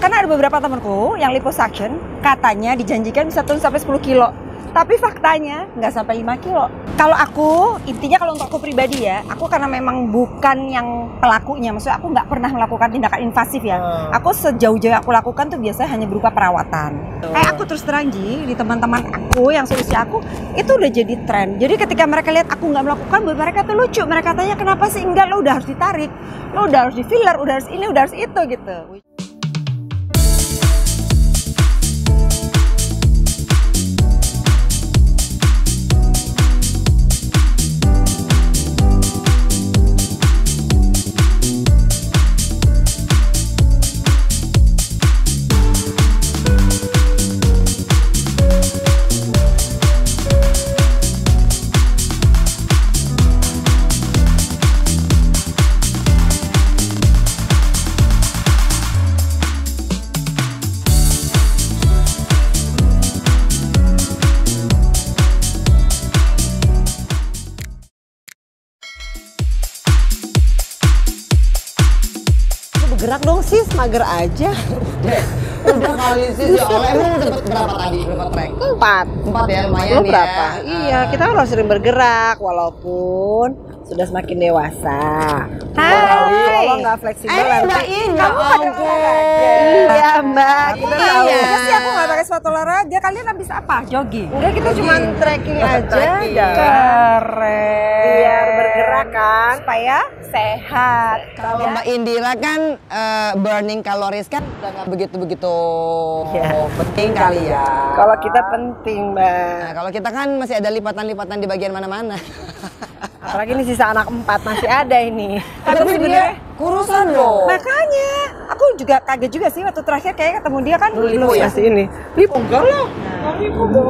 Karena ada beberapa temanku yang liposuction katanya dijanjikan bisa turun sampai 10 kilo. Tapi faktanya nggak sampai 5 kilo. Kalau aku, intinya kalau untuk aku pribadi ya, aku karena memang bukan yang pelakunya, maksudnya aku nggak pernah melakukan tindakan invasif ya. Aku sejauh-jauh yang aku lakukan tuh biasanya hanya berupa perawatan. Kayak aku terus terang Ji, di teman-teman aku yang seusia aku, itu udah jadi tren. Jadi ketika mereka lihat aku nggak melakukan, buat mereka tuh lucu. Mereka tanya kenapa sih enggak, lo udah harus ditarik, lo udah harus di filler, udah harus ini, udah harus itu gitu. Gerak dong sis, mager aja. Udah kali sis, ya Allah, emang dapat berapa tadi? Berapa track? 4 ya, lumayan Lo ya. berapa? Iya, kita harus sering bergerak walaupun sudah semakin dewasa. Kalau nggak fleksibel nanti. Mbak In, ya ampun. Iya Mbak, kita tahu. Iya sih aku nggak pakai sepatu olahraga. Kalian habis apa? Jogging? Enggak, kita cuma trekking aja. Keren. Biar bergerak kan. Supaya sehat. Kalau Mbak Indira kan burning calories kan udah nggak begitu-begitu penting kali ya. Kalau kita penting Mbak. Nah, kalau kita kan masih ada lipatan-lipatan di bagian mana-mana. Apalagi ini sisa anak 4 masih ada ini. Tapi sebenarnya kurusan loh. makanya aku juga kaget juga sih waktu terakhir kayak ketemu dia kan Lipo ya sih ini. Lipo enggak loh.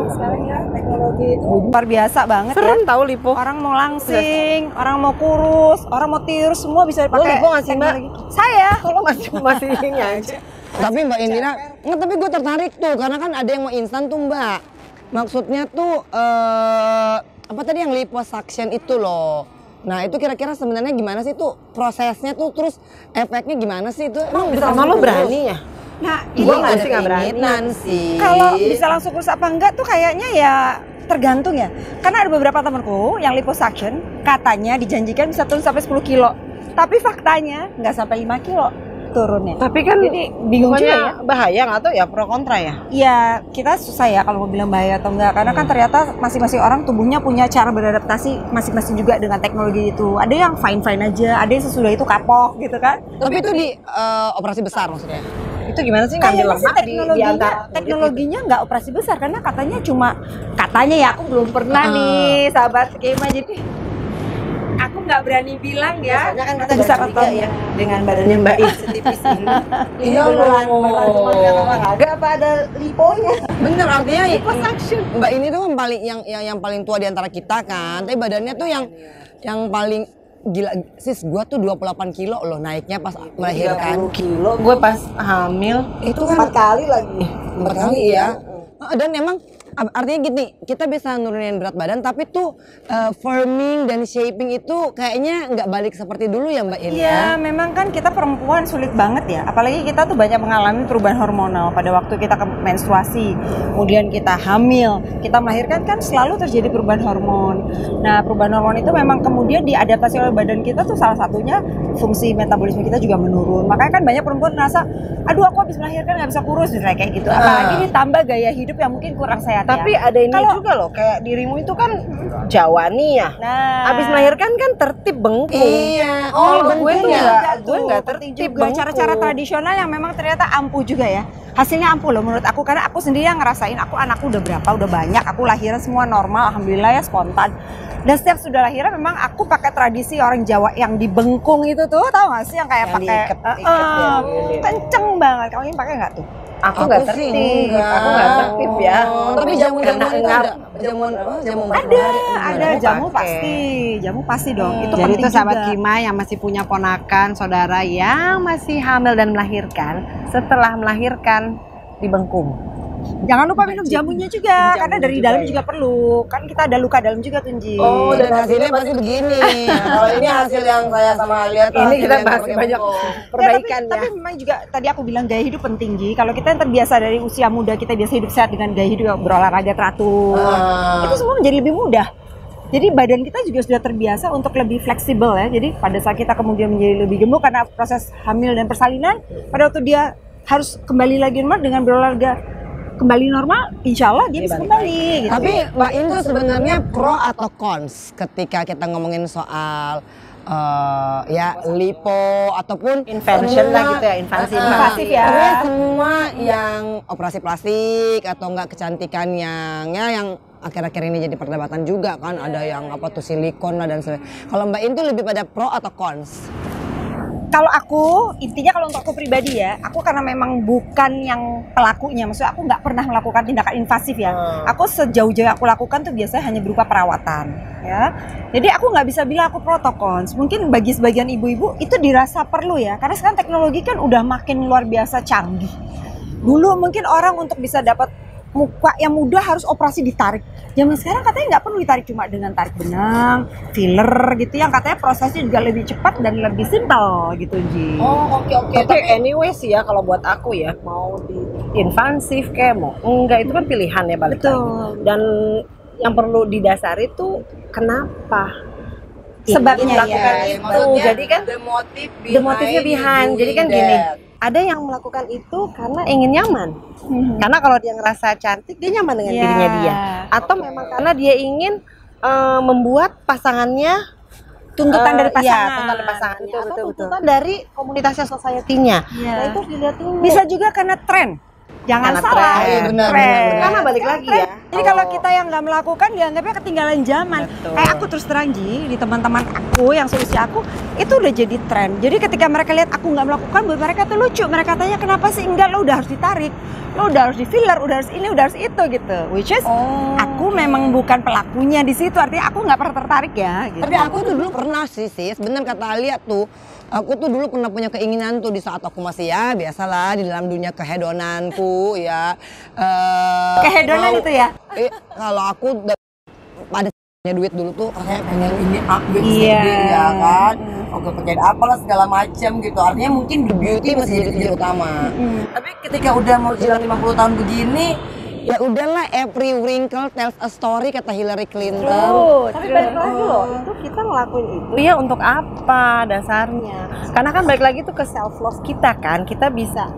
Sekarang ya teknologi itu luar biasa banget Serem ya. tahu Lipo. Orang mau langsing, orang mau kurus, orang mau tirus, semua bisa dipakai. Lo Lipo nggak sih, Mbak? teknologi. Saya. Kalau masih ini aja. Tapi Mbak Indira, nggak, tapi gue tertarik tuh karena kan ada yang mau instan tuh Mbak. Maksudnya tuh apa tadi yang liposuction itu loh. Nah itu kira-kira sebenarnya gimana sih tuh prosesnya tuh, terus efeknya gimana sih itu? Emang bisa Sama lo langsung kurus? berani ya? Nah, Gue Gua ini nggak ada sih, nggak berani. keinginan sih. kalau bisa langsung kurus apa enggak tuh kayaknya ya tergantung ya. Karena ada beberapa temanku yang liposuction katanya dijanjikan bisa turun sampai 10 kilo. Tapi faktanya nggak sampai 5 kilo turunnya. Tapi kan Jadi bingung juga ya. bahaya nggak tuh ya, pro kontra ya? Iya, kita susah ya kalau mau bilang bahaya atau enggak. Karena kan ternyata masing-masing orang tubuhnya punya cara beradaptasi masing-masing juga dengan teknologi itu. Ada yang fine-fine aja, ada yang sesudah itu kapok gitu kan. Tapi itu di operasi besar maksudnya? Itu gimana sih ngambil Kayaknya sih lemak di antara teknologinya nggak operasi besar karena katanya ya aku belum pernah nih sahabat skema, jadi aku nggak berani bilang ya. Biasanya kan kita bisa bisa ketemu ya dengan badannya Mbak In setipis ini. Iya beneran cuma lihat olahraga apa ada liponya? Bener, artinya Liposuction. Mbak ini tuh kan paling yang paling tua di antara kita kan. Tapi badannya tuh yang paling gila. Sis, gua tuh 28 kilo loh naiknya pas melahirkan. 30 kilo gue pas hamil Itu kan 4 kali lagi. 4 kali ya. Dan emang artinya gini, kita bisa nurunin berat badan tapi tuh firming dan shaping itu kayaknya nggak balik seperti dulu ya Mbak Ini. Iya, memang kan kita perempuan sulit banget ya. Apalagi kita tuh banyak mengalami perubahan hormonal pada waktu kita menstruasi, kemudian kita hamil, kita melahirkan kan selalu terjadi perubahan hormon. Nah, perubahan hormon itu memang kemudian diadaptasi oleh badan kita tuh salah satunya fungsi metabolisme kita juga menurun. Makanya kan banyak perempuan merasa, aduh aku habis melahirkan nggak bisa kurus, kayak gitu. Apalagi ditambah gaya hidup yang mungkin kurang sehat. Tapi ya. ada ini juga loh, kayak dirimu itu kan Jawani ya. Nah, Abis melahirkan kan tertib bengkung. Iya. Oh, Oh, gue bengkung enggak, ya? gue enggak penting tertib juga bengkung. cara-cara tradisional yang memang ternyata ampuh juga ya. Hasilnya ampuh loh menurut aku, karena aku sendiri yang ngerasain, anakku udah berapa, udah banyak, aku lahiran semua normal, alhamdulillah ya, spontan. Dan setiap sudah lahiran memang aku pakai tradisi orang Jawa yang dibengkung itu tuh, tau gak sih yang kayak Yang pakai diikat ya, kenceng banget. Kamu ini pakai nggak tuh? Aku nggak sih tertib, enggak. aku nggak tertib ya. Tapi jamu-jamu Karena itu enggak. ada. Jamu Ada jamu pakai. jamu pasti dong. Itu Jadi penting itu sahabat juga. Kima yang masih punya ponakan, saudara yang masih hamil dan melahirkan, setelah melahirkan dibengkung. Jangan lupa minum jamunya juga, karena dari dalam juga perlu. Kan kita ada luka dalam juga, Tunji. Oh, dan hasilnya pasti begini. Kalau ini hasil yang saya sama lihat, Ini kita masih banyak perbaikan ya. Tapi memang juga tadi aku bilang gaya hidup penting, Ji. Kalau kita yang terbiasa dari usia muda, kita biasa hidup sehat dengan gaya hidup berolahraga teratur. Itu semua menjadi lebih mudah. Jadi badan kita juga sudah terbiasa untuk lebih fleksibel ya. Jadi pada saat kita kemudian menjadi lebih gemuk karena proses hamil dan persalinan, pada waktu dia harus kembali lagi normal dengan berolahraga kembali normal, insya Allah dia bisa kembali. Gitu. Tapi Mbak In tuh sebenarnya pro atau cons ketika kita ngomongin soal ya lipo ataupun Invention lah gitu ya, invasif ya. Pokoknya semua yang operasi plastik atau enggak kecantikannya yang akhir-akhir ini jadi perdebatan juga kan, ada yang apa tuh silikon lah dan sebagainya. Kalau Mbak In tuh lebih pada pro atau cons? Kalau aku, intinya kalau untuk aku pribadi ya, aku karena memang bukan yang pelakunya, maksudnya aku nggak pernah melakukan tindakan invasif ya. Aku sejauh-jauh aku lakukan tuh biasanya hanya berupa perawatan, ya. Jadi aku nggak bisa bilang aku protokol. Mungkin bagi sebagian ibu-ibu itu dirasa perlu ya, karena sekarang teknologi kan udah makin luar biasa canggih. Dulu mungkin orang untuk bisa dapat muka yang mudah harus operasi ditarik. Zaman sekarang katanya nggak perlu ditarik, cuma dengan tarik benang, filler gitu yang katanya prosesnya juga lebih cepat dan lebih simpel gitu, Ji. Oh, oke. Tapi anyway sih ya, kalau buat aku ya, mau di invasif kayak mau enggak, itu kan pilihan ya balik lagi. Dan yang perlu didasari tuh kenapa Sebabnya melakukan ya. itu. Jadi kan the motifnya behind. Jadi kan gini, ada yang melakukan itu karena ingin nyaman. Karena kalau dia ngerasa cantik, dia nyaman dengan dirinya dia. Atau memang karena dia ingin membuat pasangannya Tuntutan dari pasangan. Iya, tuntutan dari pasangannya. Atau tuntutan dari komunitasnya, society-nya. Nah, itu harus dilihat dulu. Bisa juga karena tren. Jangan Karena salah, tren. Benar. Karena balik lagi ya. Jadi kalau kita yang nggak melakukan dianggapnya ketinggalan zaman. Betul. Kayak aku terus terang, Ji, di teman-teman aku yang seusia aku itu udah jadi tren. Jadi ketika mereka lihat aku nggak melakukan, buat mereka tuh lucu. Mereka tanya kenapa sih enggak, lo udah harus ditarik, lo udah harus di filler, udah harus ini, udah harus itu gitu. Which is aku memang bukan pelakunya di situ. Artinya aku nggak pernah tertarik ya. Gitu. Tapi aku tuh dulu pernah sih, sis, bener kata Alia tuh. Aku tuh dulu pernah punya keinginan tuh di saat aku masih ya biasalah di dalam dunia kehedonanku ya. Kehedonan itu ya? Kalau aku pada duit dulu tuh rasanya pengen ini duit Iya. segede ya kan. Oke, pengen apalah segala macam gitu. Artinya mungkin beauty masih jadi tujuan utama. Tapi ketika udah mau jalan 50 tahun begini, ya udahlah, every wrinkle tells a story kata Hillary Clinton. Tapi balik lagi loh, itu kita ngelakuin itu ya untuk apa dasarnya? Karena kan balik lagi tuh ke self love kita kan, kita bisa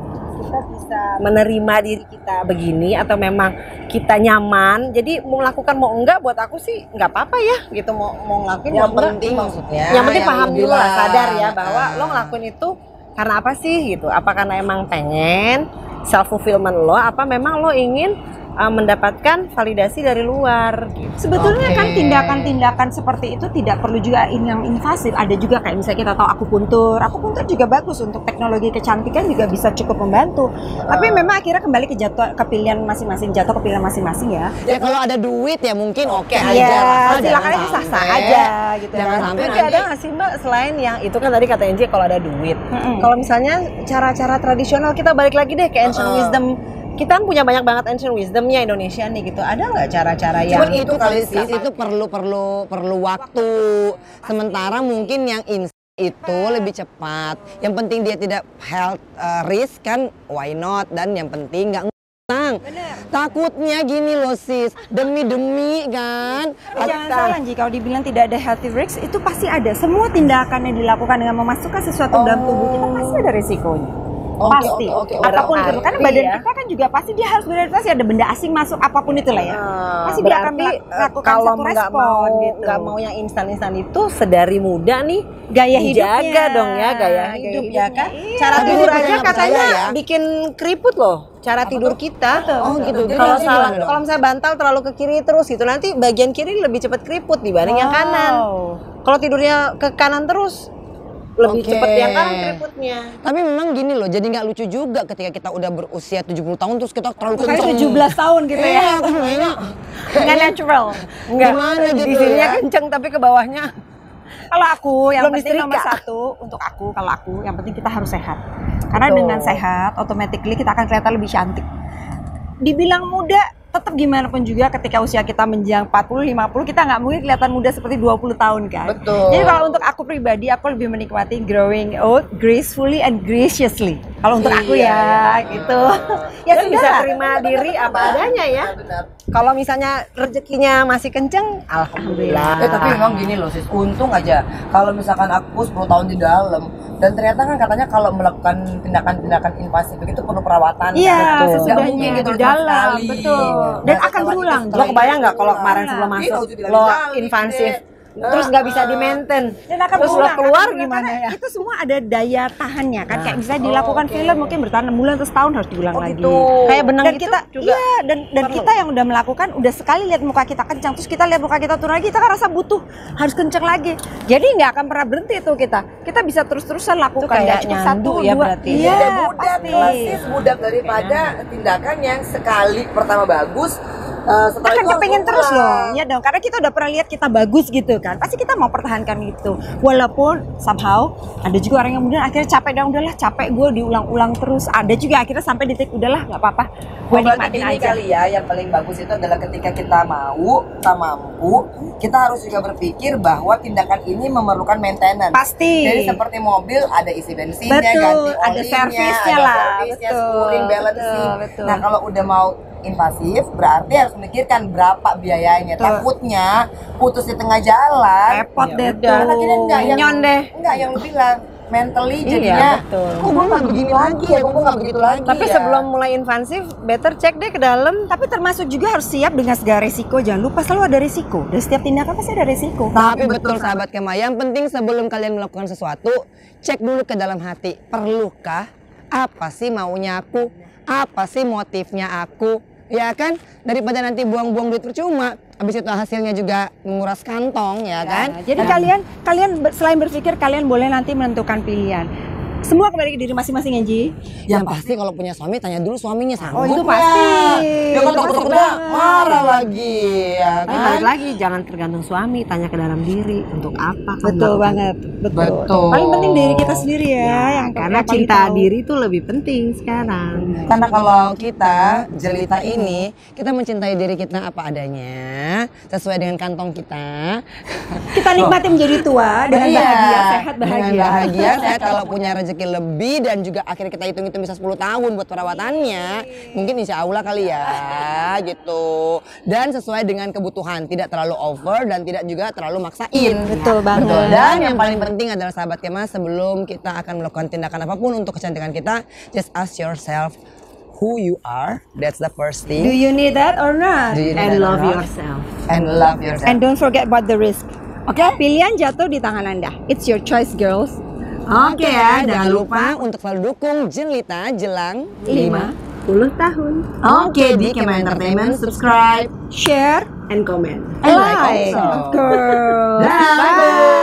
menerima diri kita begini atau memang kita nyaman. Jadi mau melakukan mau enggak, buat aku sih nggak apa-apa ya gitu, mau ngelakuin Yang mau enggak. penting maksudnya, Yang penting yang paham lu dulu lah, bilang. sadar ya bahwa lo ngelakuin itu karena apa sih gitu? Apa karena emang pengen self fulfillment lo? Apa memang lo ingin mendapatkan validasi dari luar gitu. Sebetulnya Oke. kan tindakan-tindakan seperti itu tidak perlu juga yang invasif. Ada juga kayak misalnya kita tahu akupuntur juga bagus untuk teknologi kecantikan, juga bisa cukup membantu. Tapi memang akhirnya kembali ke pilihan masing-masing, jatuh ke pilihan masing-masing ya. Ya kalau ada duit ya mungkin oke aja. Iya, Asal silakan jangan aja sah-sah sampai- aja gitu. Jangan kan. sampai Tapi nanti ada nggak sih Mbak, selain yang itu kan tadi kata Enji kalau ada duit. Kalau misalnya cara-cara tradisional, kita balik lagi deh ke ancient wisdom. Kita kan punya banyak banget ancient wisdomnya Indonesia nih gitu. Ada nggak cara-cara yang Cuman itu kali sih, itu perlu waktu. Sementara mungkin yang instan itu lebih cepat. Yang penting dia tidak health risk kan, why not? Dan yang penting nggak ngutang. Takutnya gini loh sis, demi kan. Jangan salah Ji, kalau dibilang tidak ada healthy risks, itu pasti ada. Semua tindakan yang dilakukan dengan memasukkan sesuatu dalam tubuh kita pasti ada risikonya. Pasti. oke. Apapun itu, karena badan ya. kita kan juga pasti dia harus beradaptasi, ada benda asing masuk apapun itulah ya. Pasti dia akan melakukan kalau satu nggak respon mau gitu. nggak mau yang instan-instan itu sedari muda nih Gaya dijaga hidupnya. dong ya, gaya hidup ya kan. Iya. Cara Tapi tidur dia aja nggak katanya percaya ya. bikin keriput loh. Cara tidur kita. Oh gitu. Jadi Kalau harusnya salah, gimana dong? kalau misalnya bantal terlalu ke kiri terus gitu, nanti bagian kiri lebih cepat keriput dibanding yang kanan. Kalau tidurnya ke kanan terus lebih Oke. cepat yang kanan keriputnya. Tapi memang gini loh, jadi nggak lucu juga ketika kita udah berusia 70 tahun terus kita terlalu Kayak kenceng. 17 tahun gitu ya. Iya, kan kayaknya Nggak natural. Enggak, Gimana di gitu sininya ya? kenceng tapi ke bawahnya. Kalau aku yang Belum penting nomor disetrika. satu untuk aku, kalau aku yang penting kita harus sehat. Karena Betul. dengan sehat, automatically kita akan kelihatan lebih cantik. dibilang muda, tetap gimana pun juga ketika usia kita menjelang 40, 50, kita nggak mungkin kelihatan muda seperti 20 tahun kan. Betul. Jadi kalau untuk aku pribadi, aku lebih menikmati growing old gracefully and graciously. Kalau untuk aku ya, gitu. Ya Dan bisa sudah lah. terima diri apa adanya ya. Benar. Kalau misalnya rezekinya masih kenceng, alhamdulillah. Tapi memang gini loh sis, untung aja kalau misalkan aku 10 tahun di dalam dan ternyata kan katanya kalau melakukan tindakan-tindakan invasif itu perlu perawatan. Iya, kan? Nggak sesudahnya mungkin gitu di dalam, sekali. betul. Dan Nah, akan setelah berulang. itu, Lo kebayang nggak kalau kemarin Iya. sebelum Iya, masuk udah bilang lo balik, invasif, gede. terus nggak bisa di maintain, Dan akan terus lo berulang, keluar akan berulang, gimana karena ya? Itu semua ada daya tahannya kan. Kayak bisa dilakukan filler mungkin bertahan 6 bulan terus tahun harus diulang lagi. gitu. Kayak benang Dan gitu kita juga. iya, dan kita yang udah melakukan udah sekali lihat muka kita kencang terus kita lihat muka kita turun lagi, kita kan rasa butuh harus kencang lagi. Jadi nggak akan pernah berhenti itu kita. Kita bisa terus-terusan lakukan kayak nggak cuma nyandu 1, ya 2. berarti. Iya, Dan budak pasti. klasis, budak daripada tindakan yang sekali pertama bagus, setelah Akan itu kepengen langsung terus loh, pulang. ya dong. Karena kita udah pernah lihat kita bagus gitu kan. Pasti kita mau pertahankan itu. Walaupun somehow ada juga orang yang kemudian akhirnya capek dan udahlah capek gue diulang-ulang terus. Ada juga akhirnya sampai di titik udahlah nggak apa-apa. Gue Berarti nikmatin ini aja. kali ya, yang paling bagus itu adalah ketika kita mau, kita mampu, kita harus juga berpikir bahwa tindakan ini memerlukan maintenance. Pasti. Jadi seperti mobil ada isi bensinnya, Betul, ganti ada olinya, servisnya ada lah, servisnya, betul, spuring, balancing. betul, betul. Nah kalau udah mau invasif berarti harus memikirkan berapa biayanya. Betul. Takutnya putus di tengah jalan. Repot deh udah. tuh. Karena kita enggak yang Nyon deh. enggak yang lu bilang mentally Iya, jadinya betul. kok gue nggak begini lagi ya, kok gue nggak begitu lagi Tapi ya? sebelum mulai invasif, better cek deh ke dalam. Tapi termasuk juga harus siap dengan segala resiko. Jangan lupa selalu ada resiko. Dan setiap tindakan pasti ada resiko. Tapi betul sahabat Kema, yang penting sebelum kalian melakukan sesuatu, cek dulu ke dalam hati. Perlukah? Apa sih maunya aku? Apa sih motifnya aku? Ya kan? Daripada nanti buang-buang duit percuma. Habis itu hasilnya juga menguras kantong, ya kan? Jadi kalian selain berpikir, kalian boleh nanti menentukan pilihan. Semua kembali ke diri masing-masing ya, Ji. Yang pasti kalau punya suami, tanya dulu suaminya sanggup. Oh, itu nggak? pasti. Ya kan Itu takut pasti udah banget. marah lagi, ya Tapi kan? balik lagi, jangan tergantung suami, tanya ke dalam diri untuk apa. kamu Betul melakukan banget. Betul. Betul. Paling penting diri kita sendiri ya. yang Karena paling cinta tahu. diri itu lebih penting sekarang. Karena kalau kita jelita ini, kita mencintai diri kita apa adanya, sesuai dengan kantong kita. Kita nikmati menjadi tua dengan Iya, bahagia, sehat, bahagia. Dengan bahagia, sehat, kalau punya rezeki lebih dan juga akhirnya kita hitung-hitung bisa 10 tahun buat perawatannya, mungkin insya Allah kali ya, gitu. Dan sesuai dengan kebutuhan, tidak terlalu over dan tidak juga terlalu maksain. Betul banget. Betul. Dan yang paling penting adalah sahabat Kema, sebelum kita akan melakukan tindakan apapun untuk kecantikan kita, just ask yourself who you are. That's the first Do thing. you need that or not? Do you need And that love or not? yourself. And love yourself. And don't forget about the risk. Oke, pilihan jatuh di tangan Anda. It's your choice, girls. Oke ya, jangan lupa untuk selalu dukung Jelita jelang 50 tahun. Oke, di Kema Entertainment, subscribe. Share, And comment. And like like, also. of course. Bye.